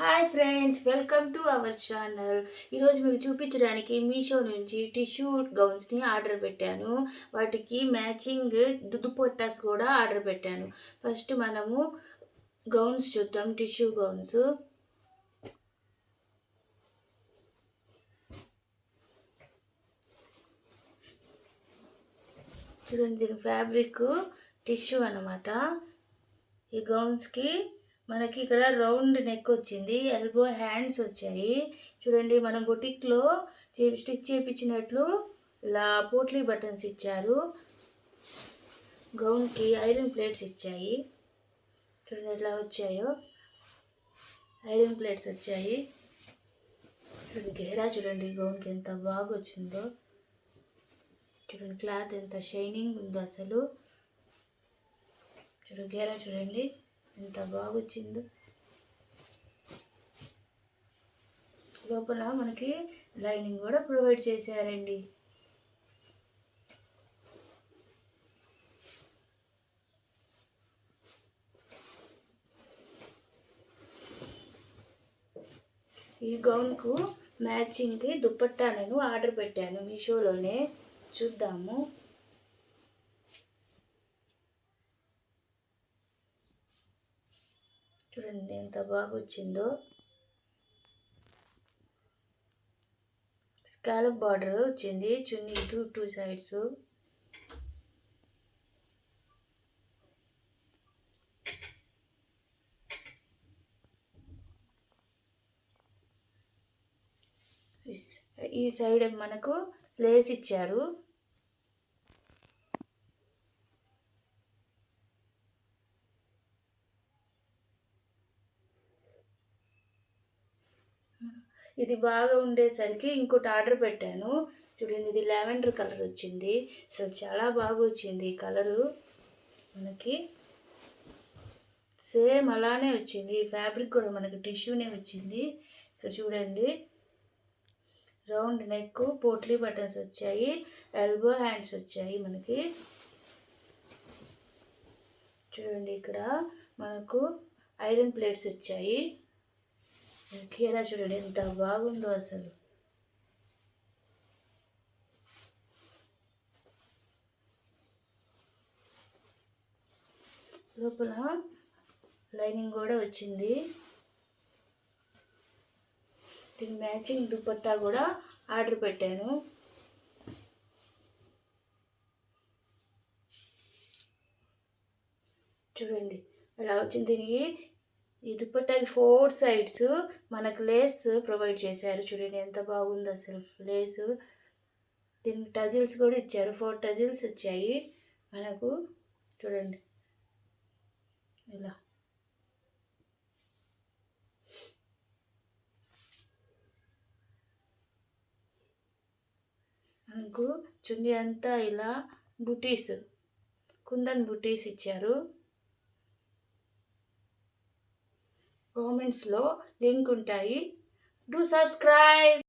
Hi friends, welcome to our channel. ఈరోజు మీకు చూపించడానికి మీషో నుంచి టిష్యూ గౌన్స్ని ఆర్డర్ పెట్టాను. వాటికి మ్యాచింగ్ దుద్దుపట్టాస్ కూడా ఆర్డర్ పెట్టాను. ఫస్ట్ మనము గౌన్స్ చూద్దాం. టిష్యూ గౌన్స్ చూడండి, దీని ఫ్యాబ్రిక్ టిష్యూ అన్నమాట. ఈ గౌన్స్కి మనకి ఇక్కడ రౌండ్ నెక్ వచ్చింది, ఎల్బో హ్యాండ్స్ వచ్చాయి. చూడండి, మనం బొటిక్లో స్టిచ్ చేయించినట్లు ఇలా పోట్లీ బటన్స్ ఇచ్చారు. గౌన్కి ఐరన్ ప్లేట్స్ ఇచ్చాయి. చూడండి ఎట్లా వచ్చాయో, ఐరన్ ప్లేట్స్ వచ్చాయి. చూడండి గేరా, చూడండి గౌన్కి ఎంత బాగా వచ్చిందో. చూడండి క్లాత్ ఎంత షైనింగ్ ఉందో అసలు. చూడండి గేరా, చూడండి ఎంత బాగా వచ్చిందో. లోపల మనకి లైనింగ్ కూడా ప్రొవైడ్ చేశారండి. ఈ గౌన్కు మ్యాచింగ్కి దుపట్టా నేను ఆర్డర్ పెట్టాను మీషోలోనే. చూద్దాము. చూడండి ఎంత బాగా వచ్చిందో. స్కాలప్ బార్డర్ వచ్చింది చున్నీ టూ సైడ్స్. ఈ సైడ్ మనకు లేస్ ఇచ్చారు. ఇది బాగా ఉండేసరికి ఇంకోటి ఆర్డర్ పెట్టాను. చూడండి, ఇది లావెండర్ కలర్ వచ్చింది. అసలు చాలా బాగా వచ్చింది ఈ కలరు. మనకి సేమ్ అలానే వచ్చింది. ఫ్యాబ్రిక్ కూడా మనకి టిష్యూనే వచ్చింది. ఇక్కడ చూడండి, రౌండ్ నెక్, పోట్లీ బటన్స్ వచ్చాయి, ఎల్బో హ్యాండ్స్ వచ్చాయి మనకి. చూడండి ఇక్కడ మనకు ఐరన్ ప్లేట్స్ వచ్చాయి. కేరా, చూడండి ఎంత బాగుందో అసలు. లోపల లైనింగ్ కూడా వచ్చింది. దీని మ్యాచింగ్ దుపట్టా కూడా ఆర్డర్ పెట్టాను. చూడండి అలా వచ్చింది. దీనికి ఈ దుపట్టాకి 4 సైడ్స్ మనకు లేస్ ప్రొవైడ్ చేశారు. చూడండి ఎంత బాగుంది అసలు లేసు. దీనికి టజిల్స్ కూడా ఇచ్చారు. 4 టజిల్స్ వచ్చాయి మనకు. చూడండి ఇలా. మనకు చున్నీ అంతా ఇలా బుటీస్, కుందన్ బుటీస్ ఇచ్చారు. కామెంట్స్లో లింక్ ఉంటాయి. Do subscribe.